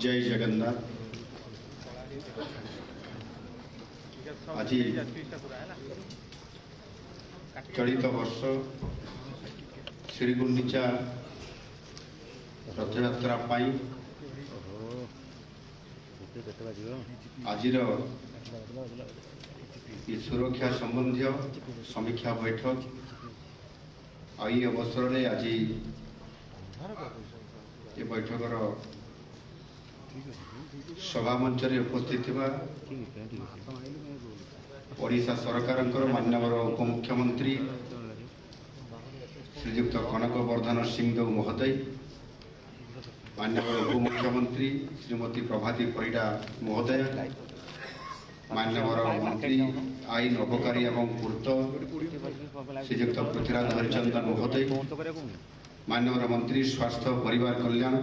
जय जगन्नाथ। आज चलित वर्ष श्रीगुंडीचा रथयात्रा आज सुरक्षा संबंधी समीक्षा बैठक आई अवसर में आज ये बैठकर सभा मंच उपस्थित ओडिशा सरकार माननीय उपमुख्यमंत्री श्रीजुक्त कनक वर्धन सिंहदेव महोदय, माननीय उपमुख्यमंत्री श्रीमती प्रभाती परिडा महोदय, माननीय मंत्री आईन अबकारी एवं पूर्त श्रीजुक्त पृथ्वीराज हरिचंदन महोदय, माननीय मंत्री स्वास्थ्य परिवार कल्याण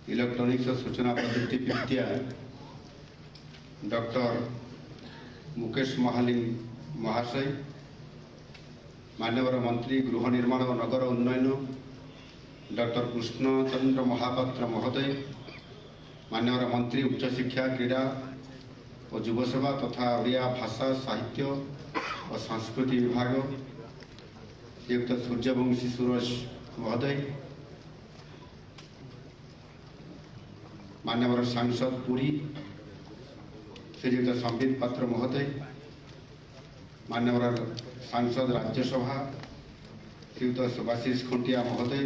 इलेक्ट्रॉनिक्स और सूचना प्रौद्योगिकी विद्या डॉक्टर मुकेश महालिंग महाशय, माननीय मंत्री गृह निर्माण और नगर उन्नयन डॉक्टर कृष्णचंद्र महापात्र महोदय, माननीय मंत्री उच्च शिक्षा क्रीड़ा और युव सेवा तथा ओडिया भाषा साहित्य और संस्कृति विभाग श्रीयुक्त सूर्यवंशी सुरेश महोदय, माननीय सांसद पुरी श्रीयुक्त संबित पात्र महोदय, माननीय सांसद राज्यसभा श्रीयुक्त सुभाषिष खुंटिया महोदय,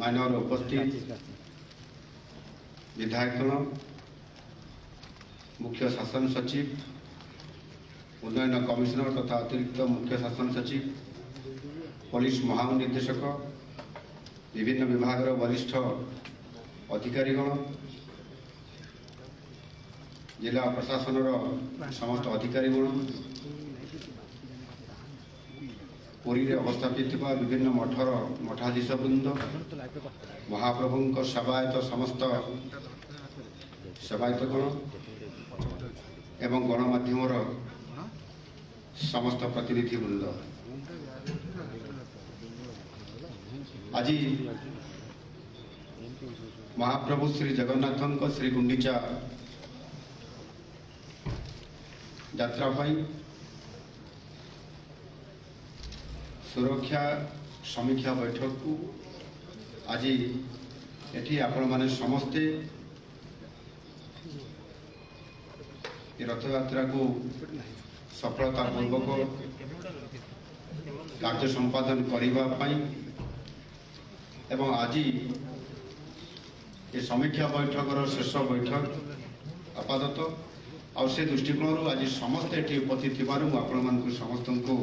माननीय उपस्थित विधायकगण, मुख्य शासन सचिव, उन्नयन कमिश्नर तथा अतिरिक्त मुख्य शासन सचिव, पुलिस महानिर्देशक, विभिन्न विभाग वरिष्ठ अधिकारीगण, जिला प्रशासन समस्त अधिकारीगण, पुरी रे अवस्थापित विभिन्न मठर मठाधीशवृंद, महाप्रभु सेवायत समस्त सेवायतगण एवं गणमाध्यम समस्त प्रतिनिधिवृंद, आज महाप्रभु श्री जगन्नाथ श्री गुंडीचा यात्रा सुरक्षा समीक्षा बैठक को आज एठी आपण माने समस्ते रथ यात्रा को सफलता पूर्वक कार्य संपादन करने एवं आज ये समीक्षा बैठक शेष बैठक आपातत और से दृष्टिकोण आज समस्ते ये उपस्थित आपण समस्त को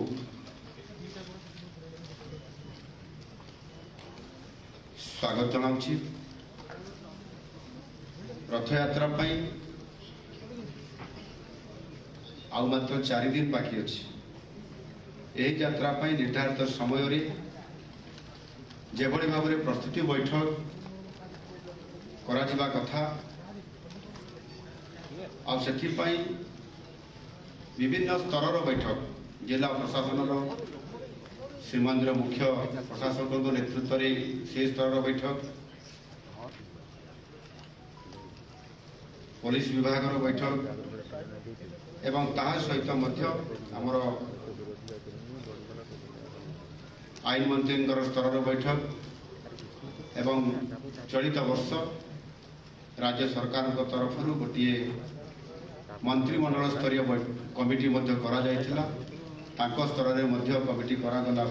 स्वागत जनाऊँ। रथ यात्रा आउ मात्र 4 दिन बाकी अच्छी यही यात्रा निर्धारित समय रे जेभली भाव में प्रस्तुति बैठक करा जिबा कथा आ सेथिपाई विभिन्न स्तर बैठक जिला प्रशासन श्रीमंदिर मुख्य प्रशासक नेतृत्व में से स्तर बैठक पुलिस विभाग बैठक एवं ताहा सहित आमर आईन मंत्री स्तर बैठक एवं चलित वर्ष राज्य सरकार तरफ गोटे मंत्रिमंडल स्तरीय कमिटी स्तर में कमिटी करागला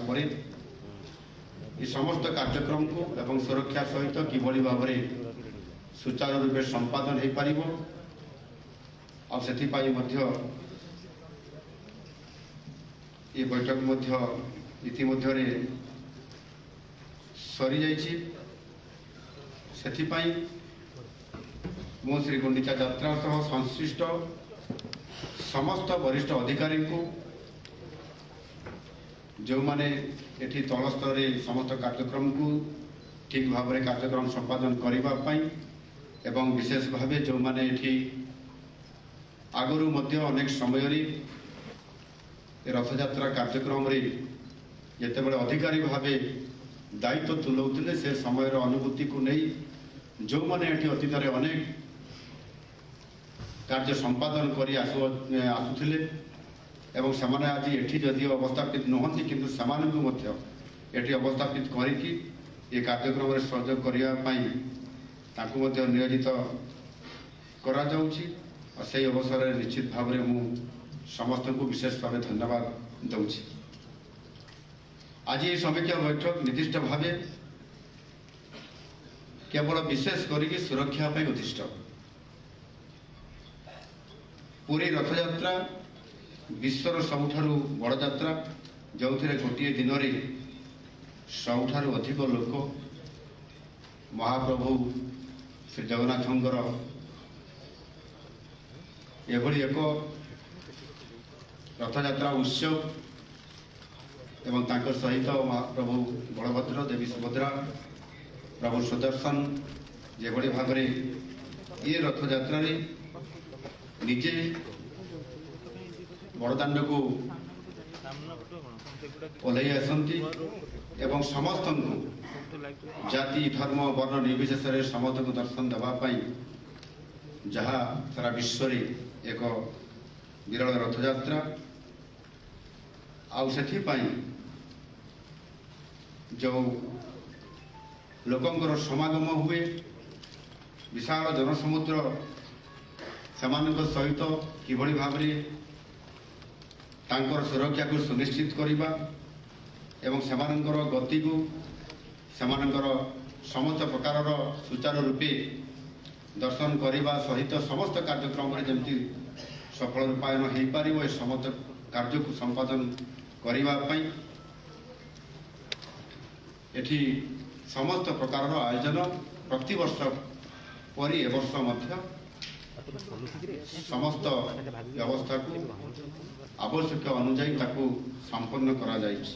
समस्त कार्यक्रम को एवं सुरक्षा सहित किभली भाव में सुचारू रूपे संपादन हो पार ये बैठक इतिमध्य सरी जाइछि। मु श्री गुंडीचा यात्रा सह संश्लिष्ट समस्त वरिष्ठ अधिकारी को जो माने एठी तल स्तर रे समस्त कार्यक्रम को ठीक भाव में कार्यक्रम संपादन करने एवं विशेष भाव जो माने एठी आगरू मध्य अनेक समय रथयात्रा कार्यक्रम रे जेतेबेले अधिकारी भावे दायित्व तुलाउथिले से समय अनुभूति को नहीं जो मैंने ये अतीत अनेक कार्य संपादन कर आसुले एवं समाने आज एठी जदि अवस्थापित नुहंती किंतु समानकु मध्य एठी अवस्थापित करिकी ये कार्यक्रम रे सहयोग करिया पई ताकु मध्य नियोजित करा जाउची और से अवसर रे निश्चित भाव रे मु समस्त को विशेष भाव धन्यवाद दउची। आज ये समीक्षा बैठक निर्दिष्ट भाव केवल विशेष करिकी सुरक्षा पई उद्दिष्ट। पूरी रथयात्रा विश्वर सबुठारु बड़ यात्रा जो गोटे दिन में सबुठारु अधिक लोक महाप्रभु श्री जगन्नाथंकर एभली एक रथयात्रा उत्सव एवं तांकर सहित महाप्रभु बलभद्र देवी सुभद्रा प्रभु सुदर्शन जेभली भाव में ये रथयात्रा निजे बड़दाण्ड को ओल्लई आसती एवं समस्त जाति धर्म वर्ण निर्विशेष समस्त को दर्शन देवाई जहाँ सारा विश्व एक विरल रथयात्रा आउपाई जो लोकंर समागम हुए विशाल जनसमुद्र सेमानक सहित किभली भाव तांकर सुरक्षा को सुनिश्चित करिबा एवं सेमानकर गति को सेमानकर समस्त प्रकार सुचारू रूपे दर्शन करने सहित समस्त कार्यक्रम में जमी सफल रूपायन हो पार समस्त कार्य को संपादन करने एठी समस्त प्रकार आयोजन प्रति वर्ष परि ए वर्ष मध्य समस्त व्यवस्था को आवश्यक अनुजाई ताकू संपन्न करा जाइछि।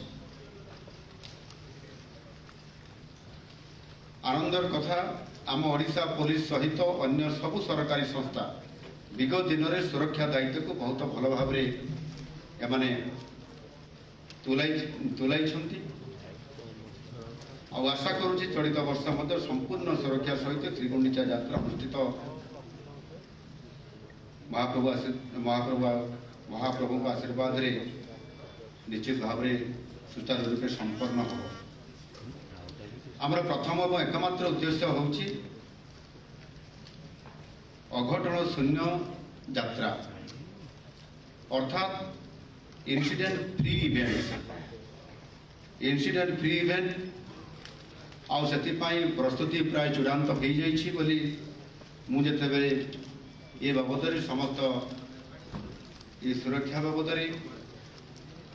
आनंदर कथा आम ओडिशा पुलिस सहित अन्य सबु सरकारी संस्था विगत दिन में सुरक्षा दायित्व को बहुत भल भाव एमाने तुलाई आशा करुच्ची चलित वर्ष मध्य संपूर्ण सुरक्षा सहित त्रिगुंडीचा यात्रा अनुष्ठित महाप्रभु आशीर्वाद रे निश्चित भाव सुचारू रूपे संपन्न हो। आमर प्रथम और एकमात्र उद्देश्य होउची अघटन शून्य यात्रा अर्थात इंसिडेंट फ्री इवेंट आउ सेतिपाई प्रस्तुति प्राय चूड़ांत हो जाइछि बोली मु जेतेबेले ये बाबद समस्त ये सुरक्षा बाबद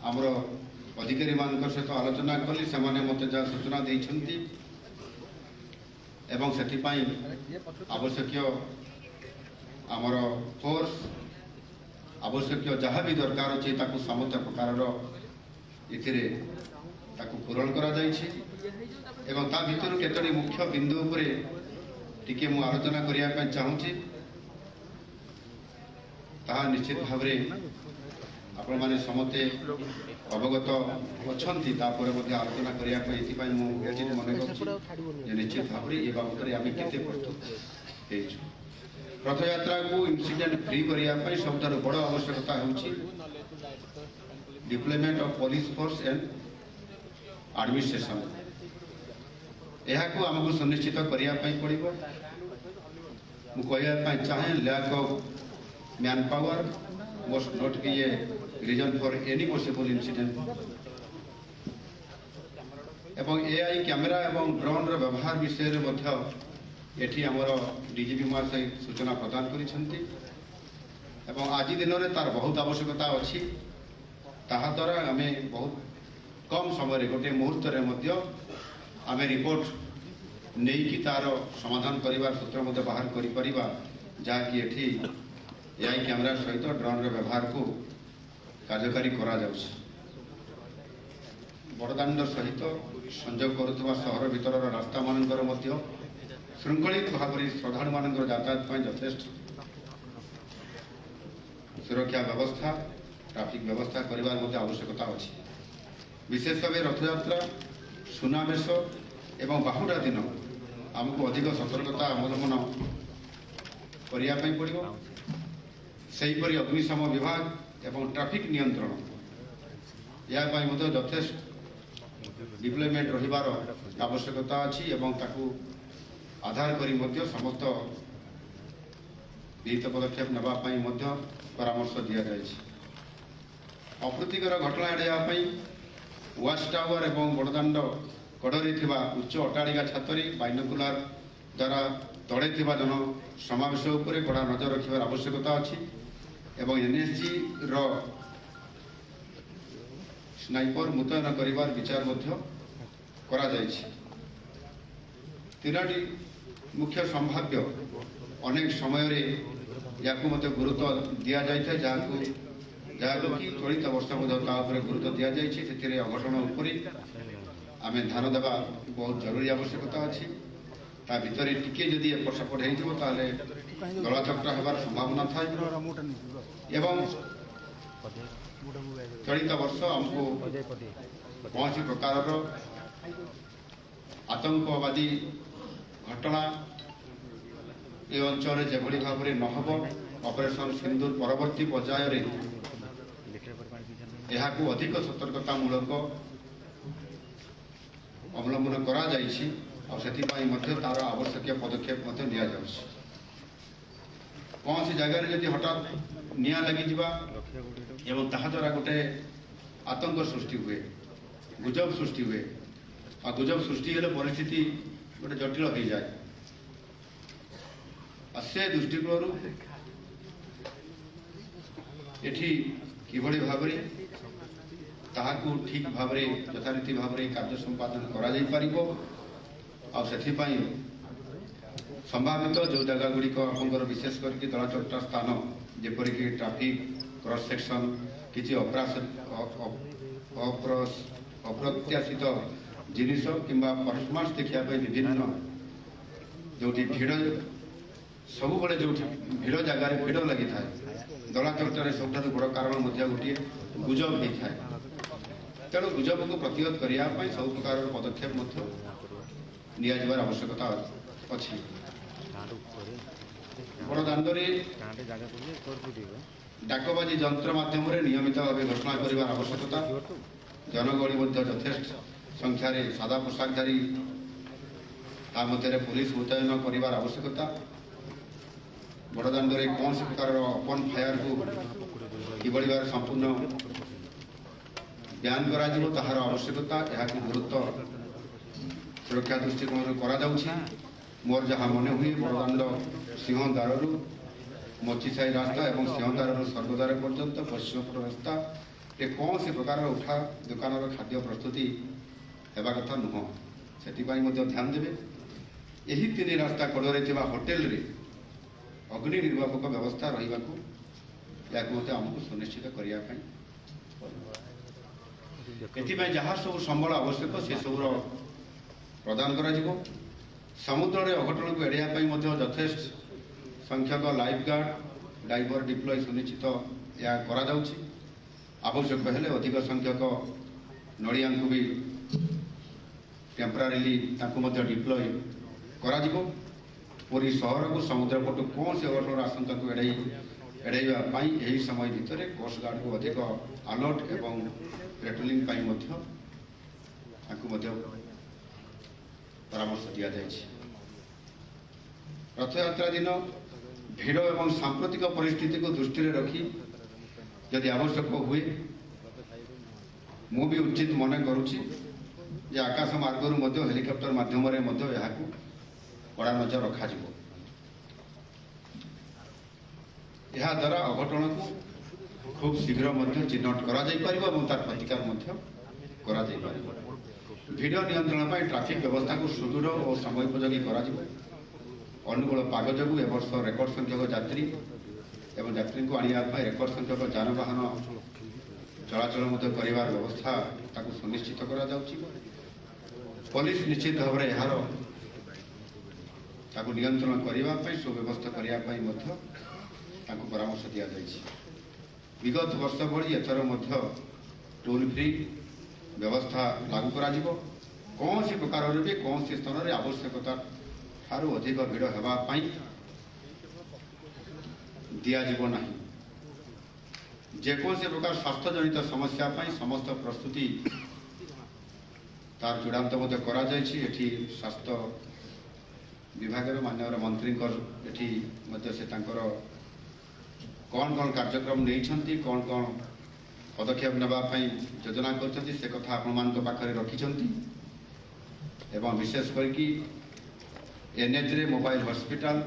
आमर अधिकारी मान सहित आलोचना कली से मत जहाँ सूचना देइछंती एवं सेतिपाई आवश्यक आमर फोर्स आवश्यक जहाँ भी दरकार अच्छे समस्त प्रकार इथिरे ताकू पूरण करा जाइछि एवं ता भितर केतोटी मुख्य बिंदु उपरे टिके मु आलोचना करिया पे चाहूची ताहा निश्चित भाव आपण माने समते अवगत अच्छी आलोचना करने मन कर निश्चित भाव ये बाबद आम के प्रस्तुत रथयात्रा को इंसिडेंट फ्री करने सब बड़ आवश्यकता होची deployment of police force and administration यह को आमको सुनिश्चित करने पड़ो मुझे चाहे lack of manpower must not be a reason for any possible incident एवं एआई कैमेरा एवं ड्रोन रो व्यवहार विषय रे मध्य एठी हमर डीजीपी महाशय सूचना प्रदान करिसेंती एवं आज दिन रे तार बहुत आवश्यकता अछि ताहा द्वारा आमे बहुत कम समय गोटे मुहूर्त रे मध्य आमे रिपोर्ट नहीं कि तार समाधान करिवार सूत्र मध्य बाहर करि परिबा जहाँकि एठी एआई कैमेरा सहित ड्रोन रो व्यवहार को कार्यकारी करा जाउछ बड़दाण्ड सहित संयोग करुवा सहर भीतर रास्ता मानकर मध्य श्रृंखलित भाव में श्रद्धालु मान यातायात यथेष्ट सुरक्षा व्यवस्था ट्राफिक व्यवस्था करार आवश्यकता अच्छी विशेष भाव रथयात्रा सुनावेश एवं बाहुडा दिन आमको अधिक सतर्कता अवलम्बन करने पड़ो। सेहीपरि अग्निशम विभाग एवं ट्रैफिक नियंत्रण या यथेष्ट डिप्लॉयमेंट रहिबार आवश्यकता अच्छी एवं ताकू आधार करी समस्त विहित पदक्षेप नापी परामर्श दि जाए। अप्रीतिकर घटना एड़ाई वाच टावर एवं बड़दाण्ड कड़े उच्च अट्टालिका छातरी बाइनोकुलर द्वारा तड़े जन समावेश उपर कड़ा नजर रखार आवश्यकता अच्छी एवं एनएसजी रो स्नाइपर मुतयन करिवार विचार करा जायछि। तीनोटी मुख्य संभाव्य अनेक समय या गुरुत्व दि जाए जहाँकि चलित वर्ष गुरुत्व दि जाए। अघटन उपर आम ध्यान देवा बहुत जरूरी आवश्यकता अच्छी। ता भितर टिके जदि एपट सेपट हो गलाचकटा होबार संभावना थाए एवं चलित वर्ष आमको कौन प्रकार आतंकवादी घटना ये अंचल जेभली भाव में नहब ऑपरेशन सिंदूर परवर्ती पर्याय अधिक सतर्कतामूलक अवलंबन करा जाइछि और सेथिपाई तार आवश्यक पदक्षेप निया जाउछि। कौन सी जगह जदि हठात निया लगी जिबा एवं ताहा द्वारा गोटे आतंक सृष्टि हुए गुजब सृष्टि हुए और गुजब सृष्टि हेले परिस्थिति गोटे जटिल हो जाए। से दृष्टिकोण एठी किभली भाव ताहाकू ठीक भाव यथारीति भाव कार्य संपादन करा जाई परिबो और सेथिपाई संभावित जो जगह गुड़िक आपंकर विशेष करके दलाचकटा स्थान जेपरिक ट्रैफिक क्रॉस सेक्शन किसी अप्रत्याशित जिनिस किंबा परफॉर्मेंस देखापी विभिन्न जो भिड़ सब बड़े जो भिड़ जगार भिड़ लगी था दलाचकटार सब बड़ कारण गोटे गुजब होता है। तेणु गुजब को प्रतिरोध करने सब प्रकार पदक्षेप नियाजिबार आवश्यकता अच्छी। बड़दाण्डे डाकबाजी जंत्र माध्यम नियमित भाव घोषणा कर आवश्यकता। जनगहली यथेष्ट संख्यार सादा पोशाकधारी पुलिस मुतयन कर आवश्यकता। बड़दाण्डे कौन से प्रकार ओपन फायर को किभली भाव संपूर्ण ब्यान कर आवश्यकता यह गुरुत्व सुरक्षा दृष्टिकोण करा मोर जहाँ मन हुए बड़दाण्ड सिंहद्वार मचिसाई रास्ता और सिंहद्वार स्वर्गद्वार पर्यंत पश्चिमपट रास्ता ये कौन से प्रकार उठा दुकान खाद्य प्रस्तुति होगा कथा नुह से ध्यान देवे। यही तीन रास्ता कड़े होटेल रे अग्नि निर्वापक व्यवस्था रहा आमको सुनिश्चित करने जहाँ सब संबल आवश्यक से सब प्रदान करा जिवो। समुद्र अघटन को एड़ाई यथेष्ट संख्यक लाइफ गार्ड डाइवर डिप्लॉय सुनिश्चित या करा जाउछि। आवश्यक हेले अधिक संख्यक नड़िया को भी टेम्परारीली डिप्लॉय करा जिवो। पूरी सहर को समुद्र पट कौन से अघटन आशंका को एड़ाई यही समय भितर कोस्ट गार्ड को अधिक अलर्ट एवं पेट्रोलिंग परामर्श दि जाए। रथयात्रा दिन भिड़ एवं सांप्रतिक परिस्थिति को दृष्टि रखी यदि आवश्यक हुए मु भी उचित मन करुच्ची आकाश मार्गर हेलिकॉप्टर माध्यम कड़ा नजर रखा द्वारा अघटन को खूब शीघ्र चिन्हट करा तार प्रतिकार करा भिड नियंत्रण ट्रैफिक व्यवस्था को सुदृढ़ और समयोपयोगी करा अनुकूल पाग जो वर्ष रेकर्ड संख्यक यात्री एवं यात्री को आने रेकर्ड संख्यक जानवाहन चलाचल कर व्यवस्था सुनिश्चित करा पुलिस निश्चित भाव में यार नियंत्रण करने सुव्यवस्था करने परामर्श दि जाए। विगत वर्ष भली एथर टोल फ्री व्यवस्था लागू करा କୌଣସି ପ୍ରକାରରେ ବି କୌଣସି ସ୍ଥାନରେ ଆବଶ୍ୟକତା ଠାରୁ ଅଧିକ ଭିଡ଼ ହେବା ପାଇଁ ଦିଆଯିବ ନାହିଁ। ଯେକୌଣସି ପ୍ରକାର ସ୍ୱାସ୍ଥ୍ୟଜନିତ ସମସ୍ୟା ପାଇଁ ସମସ୍ତ ପ୍ରସ୍ତୁତି ତାର ଚୂଡ଼ାନ୍ତ ମଧ୍ୟ କରାଯାଇଛି। ଏଠି ସ୍ୱାସ୍ଥ୍ୟ ବିଭାଗର ମାନ୍ୟବର ମନ୍ତ୍ରୀଙ୍କର ଏଠି ମଧ୍ୟ ସେ ତାଙ୍କର କ'ଣ କ'ଣ କାର୍ଯ୍ୟକ୍ରମ ନେଇଛନ୍ତି, କ'ଣ କ'ଣ ପଦକ୍ଷେପ ନେବା ପାଇଁ ଯୋଜନା କରିଛନ୍ତି ସେ କଥା ଆପଣମାନଙ୍କ ପାଖରେ ରଖିଛନ୍ତି। ଏବଂ ବିଶେଷ କରିକି ଏନ୍ଏଚ୍ରେ ମୋବାଇଲ ହସ୍ପିଟାଲ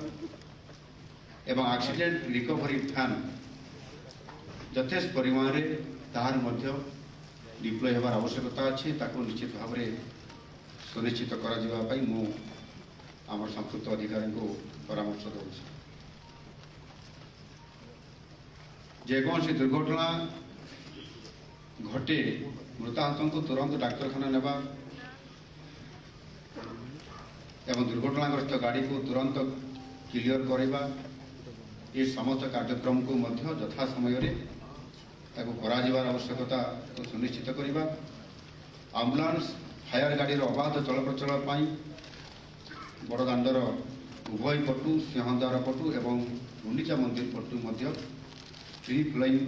ଏବଂ ଆକ୍ସିଡେଣ୍ଟ ରିକଭରି ଫ୍ୟାନ୍ ଯଥେଷ୍ଟ ପରିମାଣରେ ତାହାର ମଧ୍ୟ ଡିପ୍ଲୟ ହେବାର ଆବଶ୍ୟକତା ଅଛି। ତାକୁ ନିଶ୍ଚିତ ଭାବରେ ସୁନିଶ୍ଚିତ କରାଯିବା ପାଇଁ ମୁଁ ଆମର ସମ୍ପୃକ୍ତ ଅଧିକାରୀଙ୍କୁ ପରାମର୍ଶ ଦେଉଛି। ଯେକୌଣସି ଦୁର୍ଘଟଣା ଘଟେ ମୃତାହତଙ୍କୁ ତୁରନ୍ତ ଡାକ୍ତରଖାନା ନେବା ଏବଂ ଦୁର୍ଘଟଣାଗ୍ରସ୍ତ ଗାଡ଼ିକୁ ତୁରନ୍ତ କ୍ଲିୟର କରିବା, ଏ ସମସ୍ତ କାର୍ଯ୍ୟକ୍ରମକୁ ମଧ୍ୟ ଯଥା ସମୟରେ ତାକୁ କରାଯିବାର ଆବଶ୍ୟକତା ସୁନିଶ୍ଚିତ କରିବା। ଆମ୍ବୁଲାନ୍ସ ଫାୟାର ଗାଡ଼ିର ଅବାଧ ଚଳପ୍ରଚଳ ପାଇଁ ବଡ଼ଦାଣ୍ଡର ଉଭୟ ପଟୁ ସିଂହଦ୍ୱାର ପଟୁ ଏବଂ ଗୁଣ୍ଡିଚା ମନ୍ଦିର ପଟୁ ମଧ୍ୟ ଫ୍ରି ଫ୍ଲୋଇଂ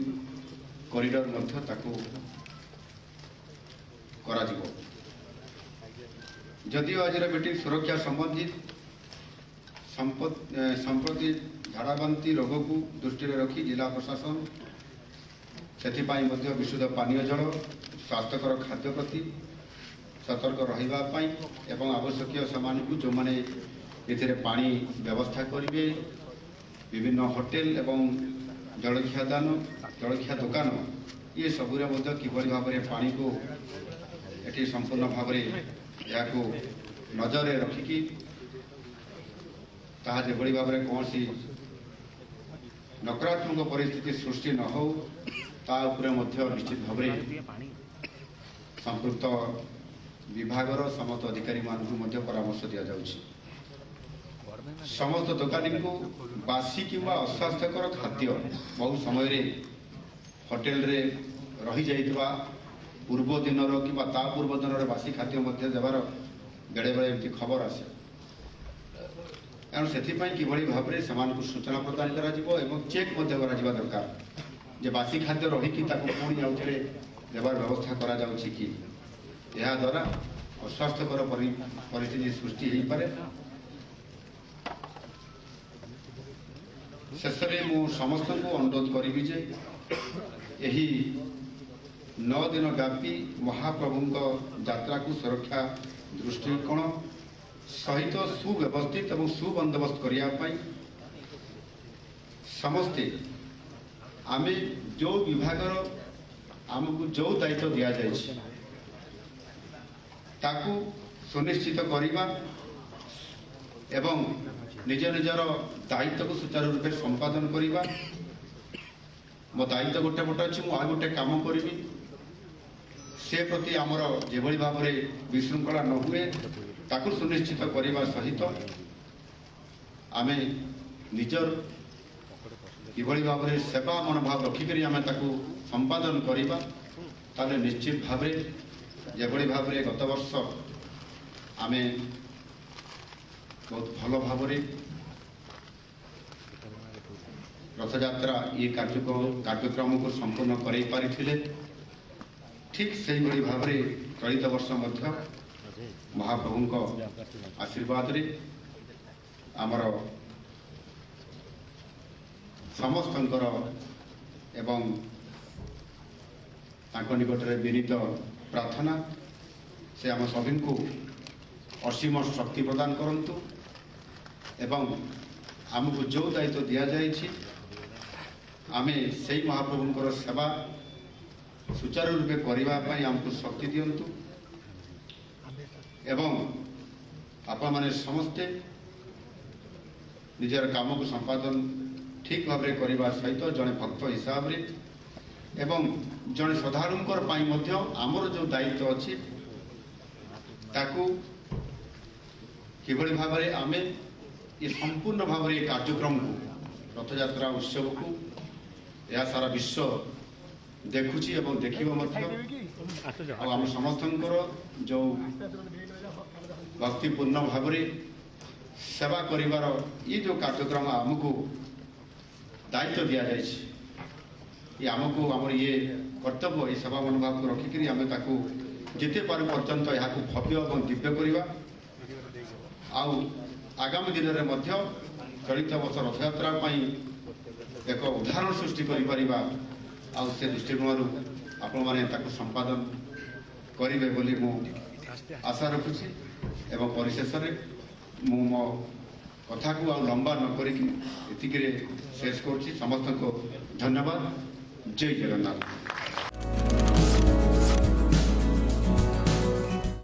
କରିଡର ମଧ୍ୟ ତାକୁ କରାଯିବ। ଯଦିଓ ଆଜିର ମିଟିଂ ସୁରକ୍ଷା ସମ୍ପ୍ରତି ଝାଡ଼ାବାନ୍ତି ରୋଗକୁ ଦୃଷ୍ଟିରେ ରଖି ଜିଲ୍ଲା ପ୍ରଶାସନ ସେଥିପାଇଁ ମଧ୍ୟ ବିଶୁଦ୍ଧ ପାନୀୟ ଜଳ, ସ୍ୱାସ୍ଥ୍ୟକର ଖାଦ୍ୟ ପ୍ରତି ସତର୍କ ରହିବା ପାଇଁ ଏବଂ ଆବଶ୍ୟକୀୟ ସେମାନଙ୍କୁ ଯେଉଁମାନେ ଏଥିରେ ପାଣି ବ୍ୟବସ୍ଥା କରିବେ, ବିଭିନ୍ନ ହୋଟେଲ ଏବଂ ଜଳଖିଆ ଦୋକାନ ଇଏ ସବୁରେ ମଧ୍ୟ କିଭଳି ଭାବରେ ପାଣିକୁ ଏଠି ସମ୍ପୂର୍ଣ୍ଣ ଭାବରେ ଏହାକୁ ନଜରରେ ରଖିକି ତାହା ଯେଭଳି ଭାବରେ କୌଣସି ନକାରାତ୍ମକ ପରିସ୍ଥିତି ସୃଷ୍ଟି ନ ହେଉ ତା ଉପରେ ମଧ୍ୟ ନିଶ୍ଚିତ ଭାବରେ ସମ୍ପୃକ୍ତ ବିଭାଗର ସମସ୍ତ ଅଧିକାରୀମାନଙ୍କୁ ମଧ୍ୟ ପରାମର୍ଶ ଦିଆଯାଉଛି। ସମସ୍ତ ଦୋକାନୀଙ୍କୁ ବାସି କିମ୍ବା ଅସ୍ୱାସ୍ଥ୍ୟକର ଖାଦ୍ୟ ବହୁ ସମୟରେ ହୋଟେଲରେ ରହିଯାଇଥିବା ପୂର୍ବ ଦିନର କିମ୍ବା ତା ପୂର୍ବ ଦିନର ବାସି ଖାଦ୍ୟ ମଧ୍ୟ ଦେବାର ବେଳେବେଳେ ଏମିତି ଖବର ଆସେ। ତେଣୁ ସେଥିପାଇଁ କିଭଳି ଭାବରେ ସେମାନଙ୍କୁ ସୂଚନା ପ୍ରଦାନ କରାଯିବ ଏବଂ ଚେକ୍ ମଧ୍ୟ କରାଯିବା ଦରକାର ଯେ ବାସି ଖାଦ୍ୟ ରହିକି ତାକୁ ପୁଣି ଆଉଥରେ ଦେବାର ବ୍ୟବସ୍ଥା କରାଯାଉଛି କି। ଏହାଦ୍ୱାରା ଅସ୍ୱାସ୍ଥ୍ୟକର ପରିସ୍ଥିତି ସୃଷ୍ଟି ହୋଇପାରେ। ଶେଷରେ ମୁଁ ସମସ୍ତଙ୍କୁ ଅନୁରୋଧ କରିବି ଯେ ଏହି 9 ଦିନ ବ୍ୟାପୀ ମହାପ୍ରଭୁଙ୍କ ଯାତ୍ରାକୁ ସୁରକ୍ଷା ଦୃଷ୍ଟିକୋଣ ସହିତ ସୁବ୍ୟବସ୍ଥିତ ଏବଂ ସୁବନ୍ଦୋବସ୍ତ କରିବା ପାଇଁ ସମସ୍ତେ ଆମେ ଯେଉଁ ବିଭାଗର ଆମକୁ ଯେଉଁ ଦାୟିତ୍ୱ ଦିଆଯାଇଛି ତାକୁ ସୁନିଶ୍ଚିତ କରିବା ଏବଂ ନିଜ ନିଜର ଦାୟିତ୍ୱକୁ ସୁଚାରୁ ରୂପେ ସମ୍ପାଦନ କରିବା। ମୋ ଦାୟିତ୍ୱ ଗୋଟେ ପଟେ ଅଛି, ମୁଁ ଆଉ ଗୋଟେ କାମ କରିବି ସେ ପ୍ରତି ଆମର ଯେଭଳି ଭାବରେ ବିଶୃଙ୍ଖଳା ନ ହୁଏ ତାକୁ ସୁନିଶ୍ଚିତ କରିବା ସହିତ ଆମେ ନିଜର କିଭଳି ଭାବରେ ସେବା ମନୋଭାବ ରଖିକରି ଆମେ ତାକୁ ସମ୍ପାଦନ କରିବା ତାହେଲେ ନିଶ୍ଚିତ ଭାବରେ ଯେଭଳି ଭାବରେ ଗତ ବର୍ଷ ଆମେ ବହୁତ ଭଲ ଭାବରେ ରଥଯାତ୍ରା ଏ କାର୍ଯ୍ୟକ୍ରମକୁ ସମ୍ପୂର୍ଣ୍ଣ କରାଇ ପାରିଥିଲେ, ଠିକ୍ ସେହିଭଳି ଭାବରେ ଚଳିତ ବର୍ଷ ମଧ୍ୟ ମହାପ୍ରଭୁଙ୍କ ଆଶୀର୍ବାଦରେ ଆମର ସମସ୍ତଙ୍କର ଏବଂ ତାଙ୍କ ନିକଟରେ ବିନୀତ ପ୍ରାର୍ଥନା ସେ ଆମ ସଭିଙ୍କୁ ଅସୀମ ଶକ୍ତି ପ୍ରଦାନ କରନ୍ତୁ ଏବଂ ଆମକୁ ଯେଉଁ ଦାୟିତ୍ୱ ଦିଆଯାଇଛି ଆମେ ସେହି ମହାପ୍ରଭୁଙ୍କର ସେବା ସୁଚାରୁ ରୂପେ କରିବା ପାଇଁ ଆମକୁ ଶକ୍ତି ଦିଅନ୍ତୁ ଏବଂ ଆପଣମାନେ ସମସ୍ତେ ନିଜର କାମକୁ ସମ୍ପାଦନ ଠିକ୍ ଭାବରେ କରିବା ସହିତ ଜଣେ ଭକ୍ତ ହିସାବରେ ଏବଂ ଜଣେ ଶ୍ରଦ୍ଧାଳୁଙ୍କର ପାଇଁ ମଧ୍ୟ ଆମର ଯେଉଁ ଦାୟିତ୍ୱ ଅଛି ତାକୁ କିଭଳି ଭାବରେ ଆମେ ଏ ସମ୍ପୂର୍ଣ୍ଣ ଭାବରେ ଏ କାର୍ଯ୍ୟକ୍ରମକୁ ରଥଯାତ୍ରା ଉତ୍ସବକୁ ଏହା ସାରା ବିଶ୍ୱ ଦେଖୁଛି ଏବଂ ଦେଖିବ ମଧ୍ୟ। ଆଉ ଆମ ସମସ୍ତଙ୍କର ଯେଉଁ भक्तिपूर्ण भाव सेवा करिवार ये जो कार्यक्रम आमको दायित्व दि जाए ये आमको आम ये कर्तव्य ये सेवा मनोभाव को रखिक आम जिते पार पर्यंत यहाँ भव्य और दिव्य करवा आगामी दिन में चलित वर्ष रथयात्रा एक उदाहरण सृष्टि कर से दृष्टिकोण आपण मैंने संपादन करेंगे बोली मु आशा रखुची एवं परिशेष मु मो कथा को आ लंबा नक शेष कर समस्त को धन्यवाद। जय जगन्नाथ।